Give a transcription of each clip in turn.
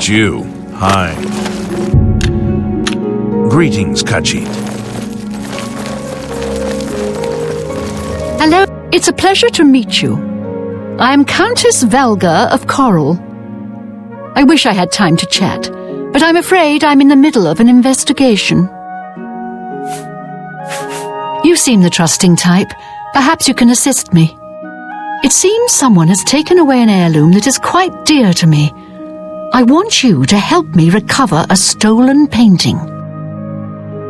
it's you. Hi. Greetings, Khajiit. Hello. It's a pleasure to meet you. I am Countess Velga of Coral. I wish I had time to chat, but I'm afraid I'm in the middle of an investigation. You seem the trusting type. Perhaps you can assist me. It seems someone has taken away an heirloom that is quite dear to me. I want you to help me recover a stolen painting.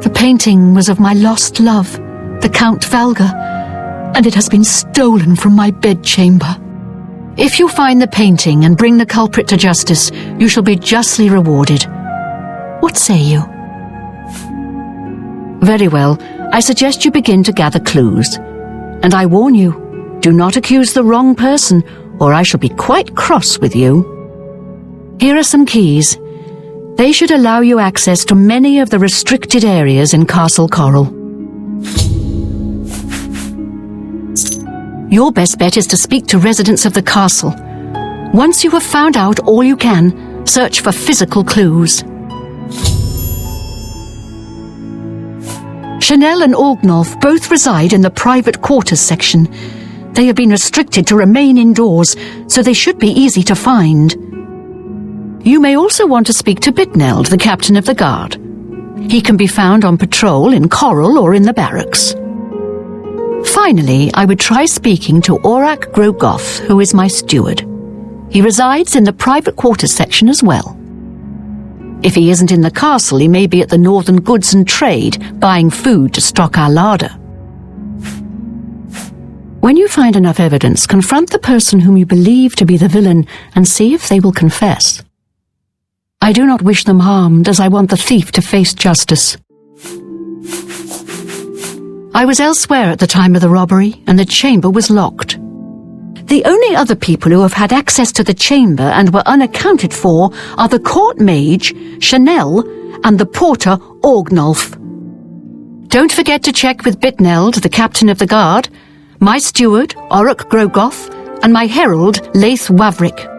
The painting was of my lost love, the Count Velga, and it has been stolen from my bedchamber. If you find the painting and bring the culprit to justice, you shall be justly rewarded. What say you? Very well. I suggest you begin to gather clues. And I warn you, do not accuse the wrong person, or I shall be quite cross with you. Here are some keys. They should allow you access to many of the restricted areas in Castle Coral. Your best bet is to speak to residents of the castle. Once you have found out all you can, search for physical clues. Chanel and Orgnolf both reside in the private quarters section. They have been restricted to remain indoors, so they should be easy to find. You may also want to speak to Bitneld, the captain of the guard. He can be found on patrol in Coral or in the barracks. Finally, I would try speaking to Orak Grogoth, who is my steward. He resides in the private quarters section as well. If he isn't in the castle, he may be at the Northern Goods and Trade, buying food to stock our larder. When you find enough evidence, confront the person whom you believe to be the villain and see if they will confess. I do not wish them harmed, as I want the thief to face justice. I was elsewhere at the time of the robbery, and the chamber was locked. The only other people who have had access to the chamber and were unaccounted for are the court mage, Chanel, and the porter, Orgnolf. Don't forget to check with Bitneld, the captain of the guard, my steward, Orak Grogoth, and my herald, Laith Wavrik.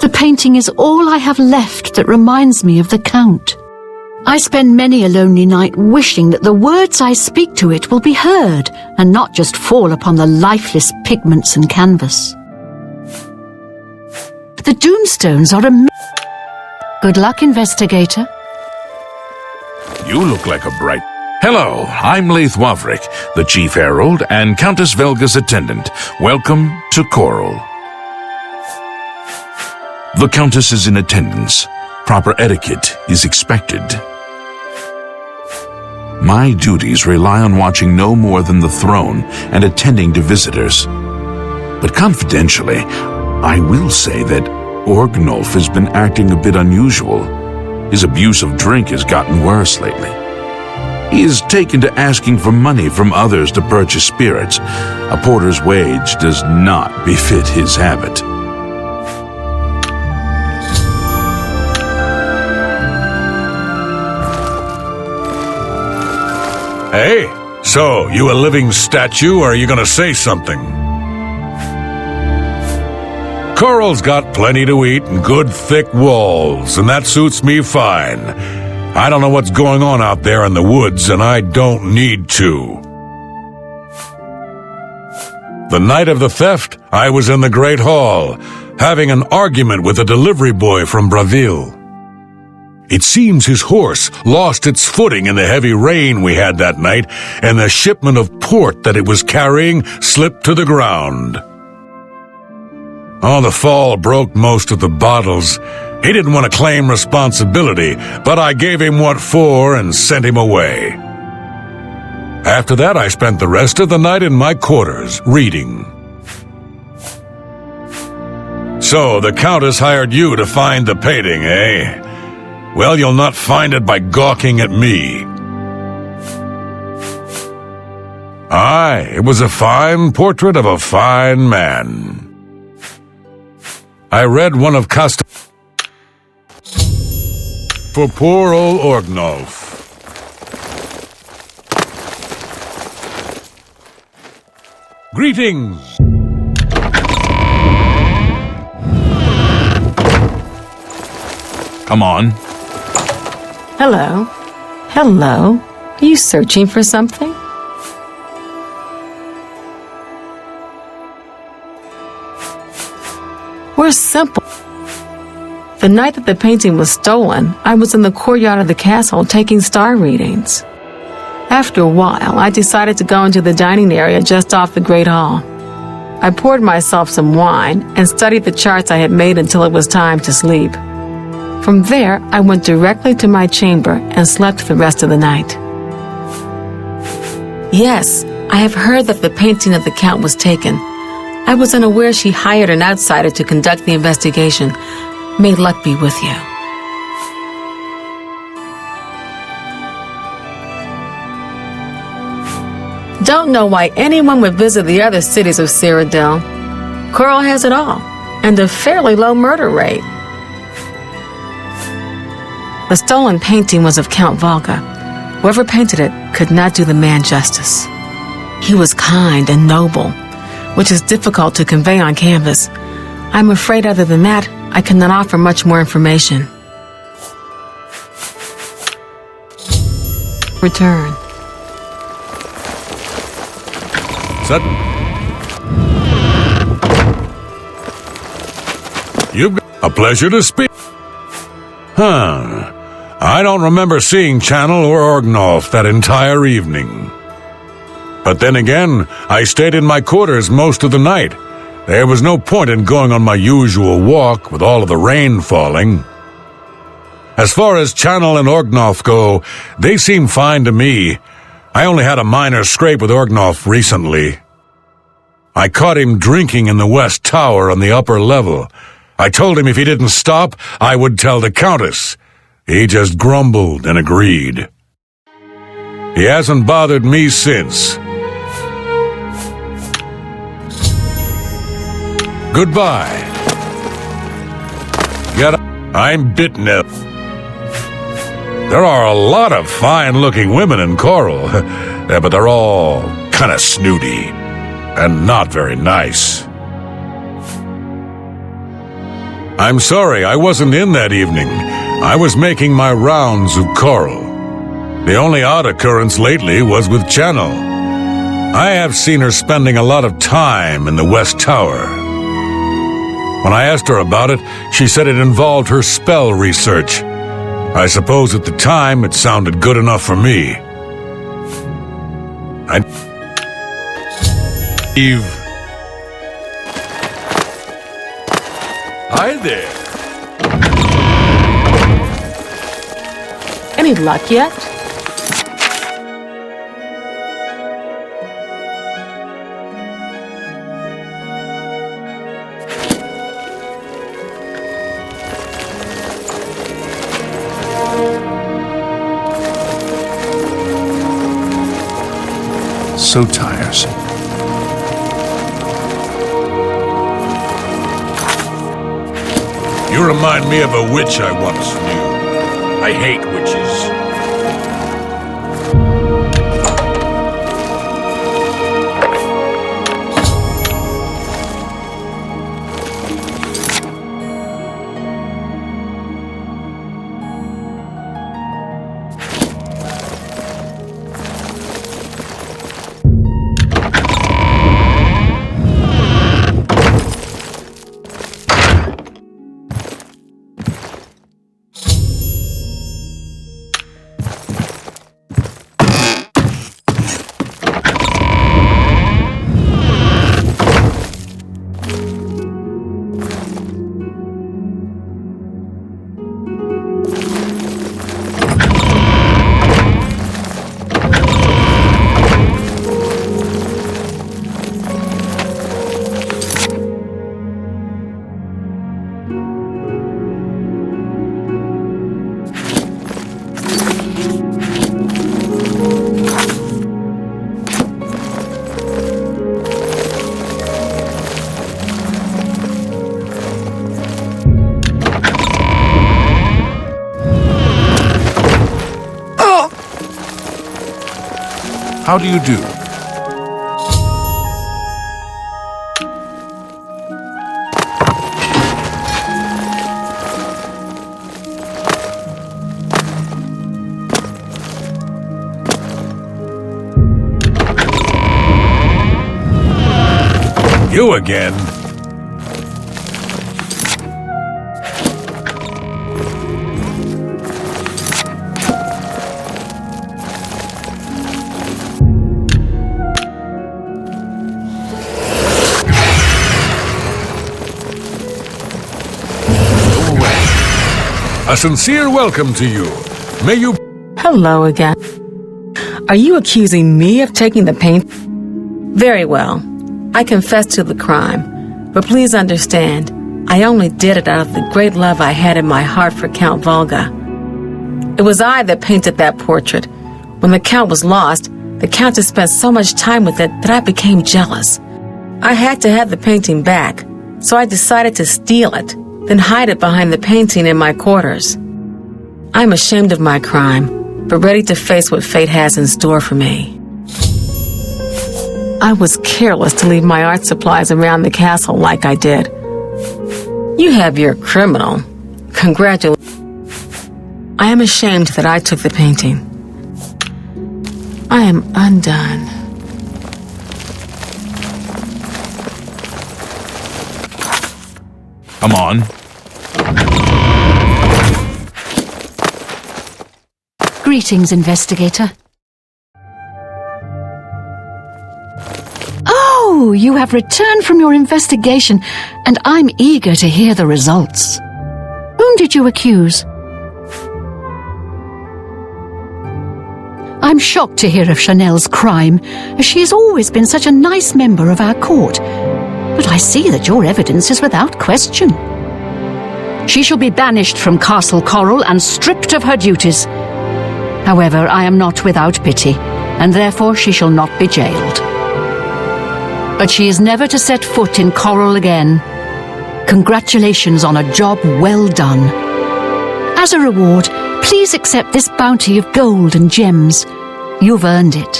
The painting is all I have left that reminds me of the Count. I spend many a lonely night wishing that the words I speak to it will be heard and not just fall upon the lifeless pigments and canvas. The Doomstones are Good luck, investigator. You look like a bright... Hello, I'm Laith Wavrik, the Chief Herald and Countess Velga's attendant. Welcome to Coral. The Countess is in attendance. Proper etiquette is expected. My duties rely on watching no more than the throne and attending to visitors. But confidentially, I will say that Orgnolf has been acting a bit unusual. His abuse of drink has gotten worse lately. He is taken to asking for money from others to purchase spirits. A porter's wage does not befit his habit. Hey, so, you a living statue, or are you gonna say something? Coral's got plenty to eat and good thick walls, and that suits me fine. I don't know what's going on out there in the woods, and I don't need to. The night of the theft, I was in the Great Hall, having an argument with a delivery boy from Braville. It seems his horse lost its footing in the heavy rain we had that night, and the shipment of port that it was carrying slipped to the ground. Oh, the fall broke most of the bottles. He didn't want to claim responsibility, but I gave him what for and sent him away. After that, I spent the rest of the night in my quarters, reading. So, the Countess hired you to find the painting, eh? Well, you'll not find it by gawking at me. Aye, it was a fine portrait of a fine man. I read one of for poor old Orgnolf. Greetings! Come on. Hello. Hello. Are you searching for something? We're simple. The night that the painting was stolen, I was in the courtyard of the castle taking star readings. After a while, I decided to go into the dining area just off the Great Hall. I poured myself some wine and studied the charts I had made until it was time to sleep. From there, I went directly to my chamber and slept the rest of the night. Yes, I have heard that the painting of the Count was taken. I was unaware she hired an outsider to conduct the investigation. May luck be with you. Don't know why anyone would visit the other cities of Cyrodiil. Coral has it all, and a fairly low murder rate. The stolen painting was of Count Volga. Whoever painted it could not do the man justice. He was kind and noble, which is difficult to convey on canvas. I'm afraid other than that, I cannot offer much more information. Return. Sutton. You've got a pleasure to speak. I don't remember seeing Channel or Orgnolf that entire evening. But then again, I stayed in my quarters most of the night. There was no point in going on my usual walk with all of the rain falling. As far as Channel and Orgnolf go, they seem fine to me. I only had a minor scrape with Orgnolf recently. I caught him drinking in the West Tower on the upper level. I told him if he didn't stop, I would tell the Countess. He just grumbled and agreed. He hasn't bothered me since. Goodbye. I'm Bitnep. There are a lot of fine-looking women in Coral, but they're all kind of snooty and not very nice. I'm sorry, I wasn't in that evening. I was making my rounds of Coral. The only odd occurrence lately was with Channel. I have seen her spending a lot of time in the West Tower. When I asked her about it, she said it involved her spell research. I suppose at the time it sounded good enough for me. Eve. Hi there. Any luck yet? So tiresome. You remind me of a witch I once knew. I hate witches. How do you do? You again? A sincere welcome to you. May you... Hello again. Are you accusing me of taking the paint? Very well. I confess to the crime. But please understand, I only did it out of the great love I had in my heart for Count Volga. It was I that painted that portrait. When the Count was lost, the Countess spent so much time with it that I became jealous. I had to have the painting back, so I decided to steal it, then hide it behind the painting in my quarters. I'm ashamed of my crime, but ready to face what fate has in store for me. I was careless to leave my art supplies around the castle like I did. You have your criminal. Congratulations. I am ashamed that I took the painting. I am undone. Come on. Greetings, investigator. Oh, you have returned from your investigation, and I'm eager to hear the results. Whom did you accuse? I'm shocked to hear of Chanel's crime, as she has always been such a nice member of our court. But I see that your evidence is without question. She shall be banished from Castle Coral and stripped of her duties. However, I am not without pity, and therefore she shall not be jailed. But she is never to set foot in Coral again. Congratulations on a job well done. As a reward, please accept this bounty of gold and gems. You've earned it.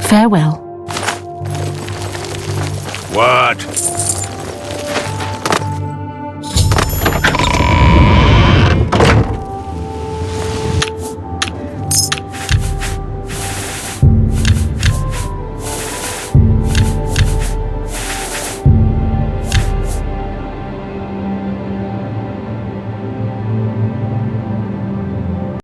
Farewell. What?